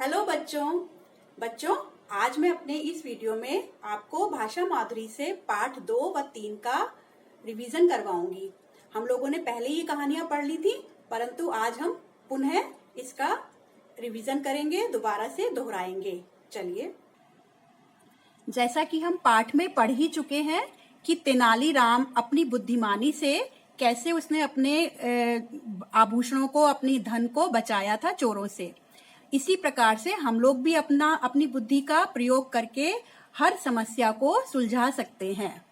Hello बच्चों आज मैं अपने इस वीडियो में आपको भाषा माधुरी से पाठ 2 व 3 का रिवीजन करवाऊंगी। हम लोगों ने पहले ये कहानियां पढ़ ली थी, परंतु आज हम पुनः इसका रिवीजन करेंगे, दोबारा से दोहराएंगे। चलिए, जैसा कि हम पाठ में पढ़ ही चुके हैं कि तेनालीराम अपनी बुद्धिमानी से कैसे उसने अपने आभूषणों को, अपनी धन को बचाया था चोरों से। इसी प्रकार से हम लोग भी अपनी बुद्धि का प्रयोग करके हर समस्या को सुलझा सकते हैं।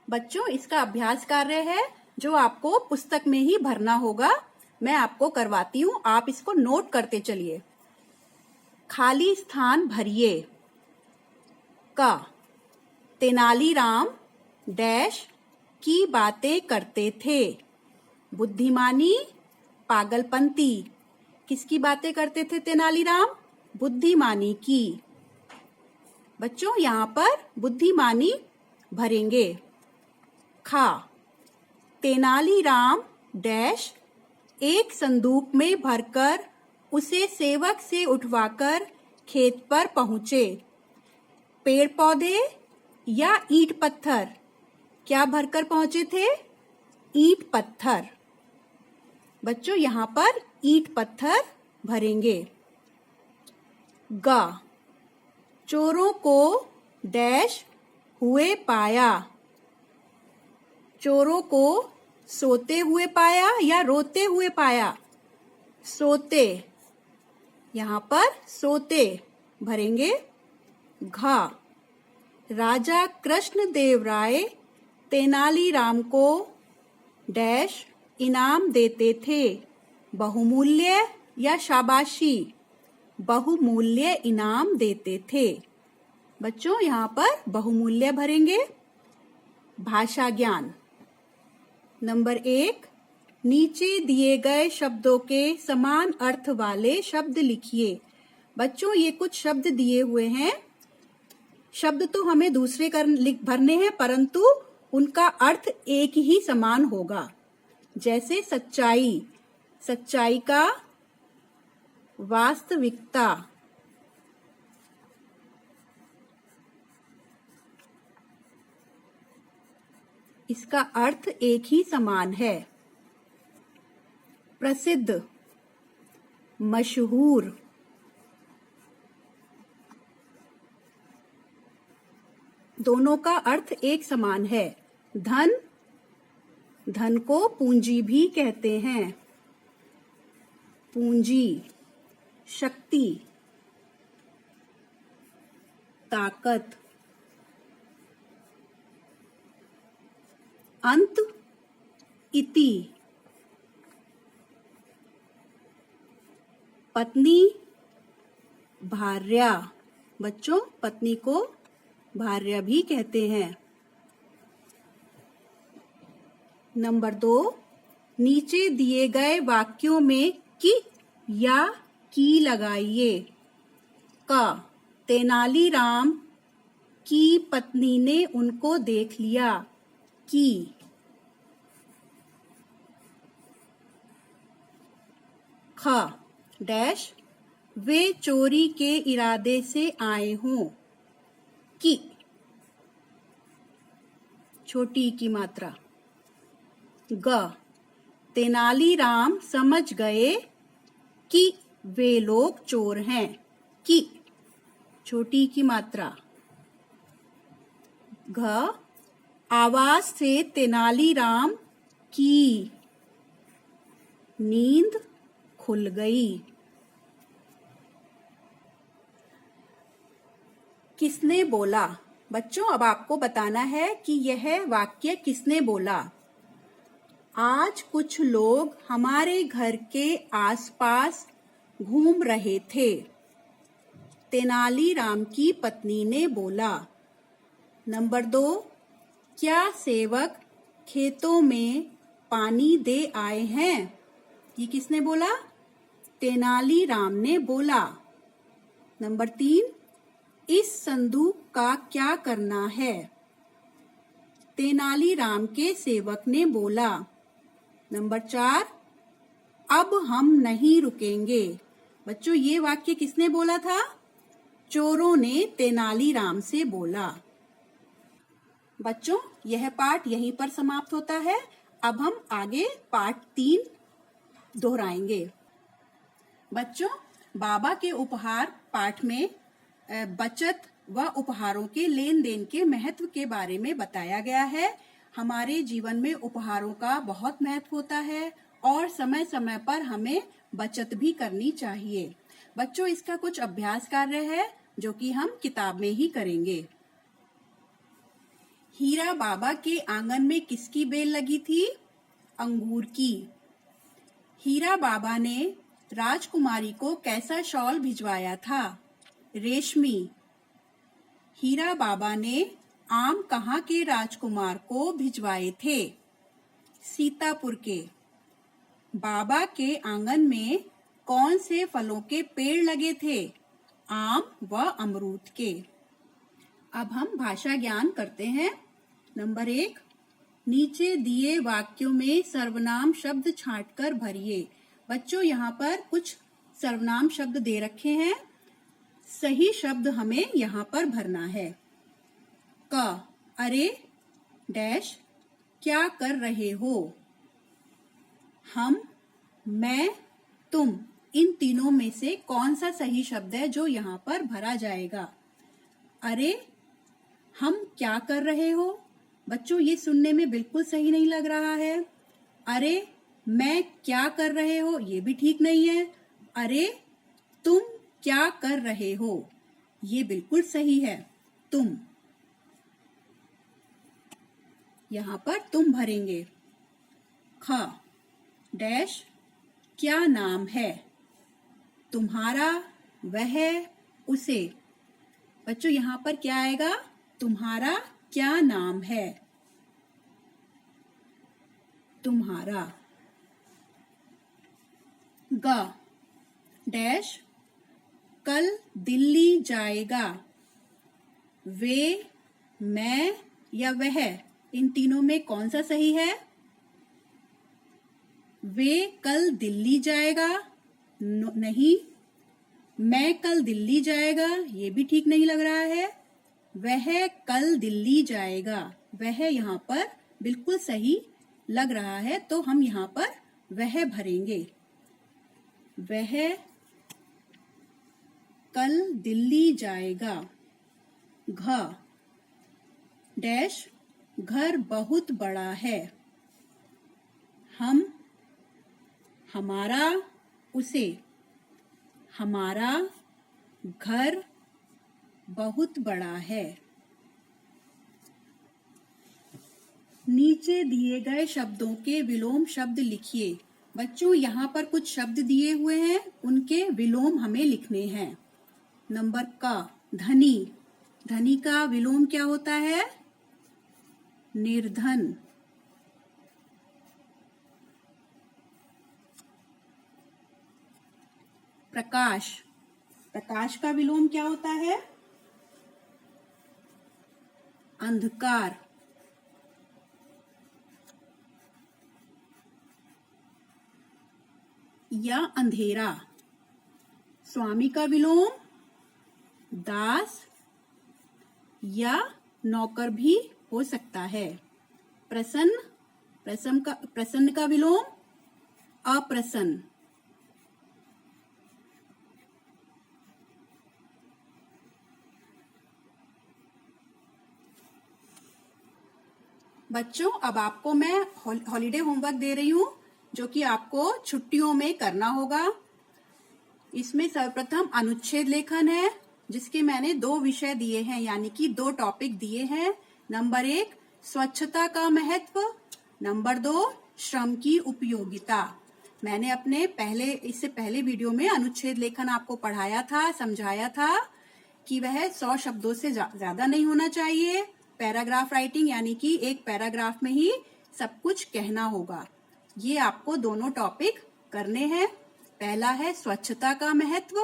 बच्चों, इसका अभ्यास कार्य है जो आपको पुस्तक में ही भरना होगा। मैं आपको करवाती हूँ, आप इसको नोट करते चलिए। खाली स्थान भरिए। का तेनालीराम डैश की बातें करते थे। बुद्धिमानी, पागलपंती। किसकी बातें करते थे तेनालीराम? बुद्धिमानी की। बच्चों, यहाँ पर बुद्धिमानी भरेंगे। खा तेनालीराम डैश एक संदूक में भरकर उसे सेवक से उठवाकर खेत पर पहुंचे। पेड़ पौधे या ईंट पत्थर? क्या भरकर पहुंचे थे? ईंट पत्थर। बच्चों, यहाँ पर ईंट पत्थर भरेंगे। गा चोरों को डैश हुए पाया। चोरों को सोते हुए पाया या रोते हुए पाया? सोते। यहाँ पर सोते भरेंगे। घा राजा कृष्णदेव राय तेनालीराम को डैश इनाम देते थे। बहुमूल्य या शाबाशी? बहुमूल्य इनाम देते थे। बच्चों, यहाँ पर बहुमूल्य भरेंगे। भाषा ज्ञान नंबर 1, नीचे दिए गए शब्दों के समान अर्थ वाले शब्द लिखिए। बच्चों, ये कुछ शब्द दिए हुए हैं। शब्द तो हमें दूसरे भरने हैं, परंतु उनका अर्थ एक ही समान होगा। जैसे सच्चाई, सच्चाई का वास्तविकता। इसका अर्थ एक ही समान है। प्रसिद्ध, मशहूर। दोनों का अर्थ एक समान है। धन, धन को पूंजी भी कहते हैं। पूंजी। शक्ति, ताकत। अंत, इति। पत्नी, भार्या। बच्चों, पत्नी को भार्या भी कहते हैं। नंबर 2, नीचे दिए गए वाक्यों में कि या की लगाइए। का तेनालीराम की पत्नी ने उनको देख लिया। की। ख डैश वे चोरी के इरादे से आए हों। की छोटी की मात्रा। ग तेनालीराम समझ गए कि वे लोग चोर हैं। कि छोटी की मात्रा। घ आवाज से तेनालीराम की नींद खुल गई। किसने बोला? बच्चों, अब आपको बताना है कि यह वाक्य किसने बोला। आज कुछ लोग हमारे घर के आसपास घूम रहे थे। तेनालीराम की पत्नी ने बोला। नंबर 2, क्या सेवक खेतों में पानी दे आए हैं? ये किसने बोला? तेनालीराम ने बोला। नंबर 3, इस संदूक का क्या करना है? तेनालीराम के सेवक ने बोला। नंबर 4, अब हम नहीं रुकेंगे, बच्चों ये वाक्य किसने बोला था? चोरों ने तेनालीराम से बोला। बच्चों यह पाठ यहीं पर समाप्त होता है। अब हम आगे पाठ 3 दोहराएंगे। बच्चों बाबा के उपहार पाठ में बचत व उपहारों के लेन देन के महत्व के बारे में बताया गया है। हमारे जीवन में उपहारों का बहुत महत्व होता है और समय समय पर हमें बचत भी करनी चाहिए। बच्चों इसका कुछ अभ्यास कार्य है जो कि हम किताब में ही करेंगे। हीरा बाबा के आंगन में किसकी बेल लगी थी? अंगूर की। हीरा बाबा ने राजकुमारी को कैसा शॉल भिजवाया था? रेशमी। हीरा बाबा ने आम कहाँ के राजकुमार को भिजवाए थे? सीतापुर के। बाबा के आंगन में कौन से फलों के पेड़ लगे थे? आम व अमरूद के। अब हम भाषा ज्ञान करते हैं। नंबर 1, नीचे दिए वाक्यों में सर्वनाम शब्द छांटकर भरिए। बच्चों यहाँ पर कुछ सर्वनाम शब्द दे रखे हैं, सही शब्द हमें यहाँ पर भरना है। क, अरे डैश क्या कर रहे हो? हम, मैं, तुम, इन तीनों में से कौन सा सही शब्द है जो यहाँ पर भरा जाएगा? अरे हम क्या कर रहे हो? बच्चों ये सुनने में बिल्कुल सही नहीं लग रहा है। अरे मैं क्या कर रहे हो? ये भी ठीक नहीं है। अरे तुम क्या कर रहे हो? ये बिल्कुल सही है। तुम, यहाँ पर तुम भरेंगे। ख, डैश क्या नाम है? तुम्हारा, वह, उसे। बच्चों यहाँ पर क्या आएगा? तुम्हारा क्या नाम है? तुम्हारा। ग, डैश कल दिल्ली जाएगा। वे, मैं या वह, इन तीनों में कौन सा सही है? वे कल दिल्ली जाएगा नहीं। मैं कल दिल्ली जाएगा, ये भी ठीक नहीं लग रहा है। वह कल दिल्ली जाएगा, वह यहाँ पर बिल्कुल सही लग रहा है, तो हम यहाँ पर वह भरेंगे। वह कल दिल्ली जाएगा। घ, डैश घर बहुत बड़ा है। हम, हमारा, उसे। हमारा घर बहुत बड़ा है। नीचे दिए गए शब्दों के विलोम शब्द लिखिए। बच्चों यहाँ पर कुछ शब्द दिए हुए हैं, उनके विलोम हमें लिखने हैं। नंबर क, धनी। धनी का विलोम क्या होता है? निर्धन। प्रकाश। प्रकाश का विलोम क्या होता है? अंधकार। या अंधेरा। स्वामी का विलोम दास या नौकर भी हो सकता है। प्रसन्न, प्रसन्न का विलोम अप्रसन्न। बच्चों अब आपको मैं हॉलीडे होमवर्क दे रही हूँ जो कि आपको छुट्टियों में करना होगा। इसमें सर्वप्रथम अनुच्छेद लेखन है, जिसके मैंने 2 विषय दिए हैं, यानी कि 2 टॉपिक दिए हैं। नंबर 1 स्वच्छता का महत्व, नंबर 2 श्रम की उपयोगिता। मैंने अपने इससे पहले वीडियो में अनुच्छेद लेखन आपको पढ़ाया था, समझाया था कि वह 100 शब्दों से ज्यादा नहीं होना चाहिए। पैराग्राफ राइटिंग यानी कि एक पैराग्राफ में ही सब कुछ कहना होगा। ये आपको दोनों टॉपिक करने हैं। पहला है स्वच्छता का महत्व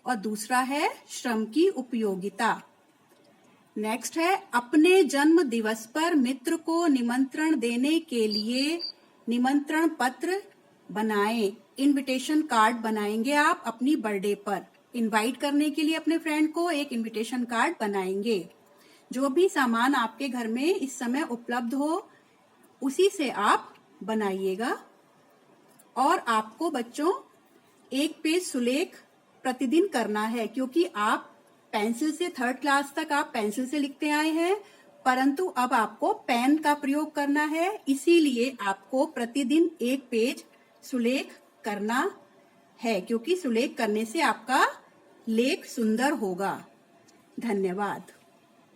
और दूसरा है श्रम की उपयोगिता। नेक्स्ट है अपने जन्म दिवस पर मित्र को निमंत्रण देने के लिए निमंत्रण पत्र बनाएं। इनविटेशन कार्ड बनाएंगे आप अपनी बर्थडे पर, इनवाइट करने के लिए अपने फ्रेंड को एक इनविटेशन कार्ड बनाएंगे। जो भी सामान आपके घर में इस समय उपलब्ध हो उसी से आप बनाइएगा। और आपको बच्चों एक पेज सुलेख प्रतिदिन करना है, क्योंकि आप पेंसिल से 3rd क्लास तक आप पेंसिल से लिखते आए हैं, परंतु अब आपको पेन का प्रयोग करना है, इसीलिए आपको प्रतिदिन एक पेज सुलेख करना है, क्योंकि सुलेख करने से आपका लेख सुंदर होगा। धन्यवाद।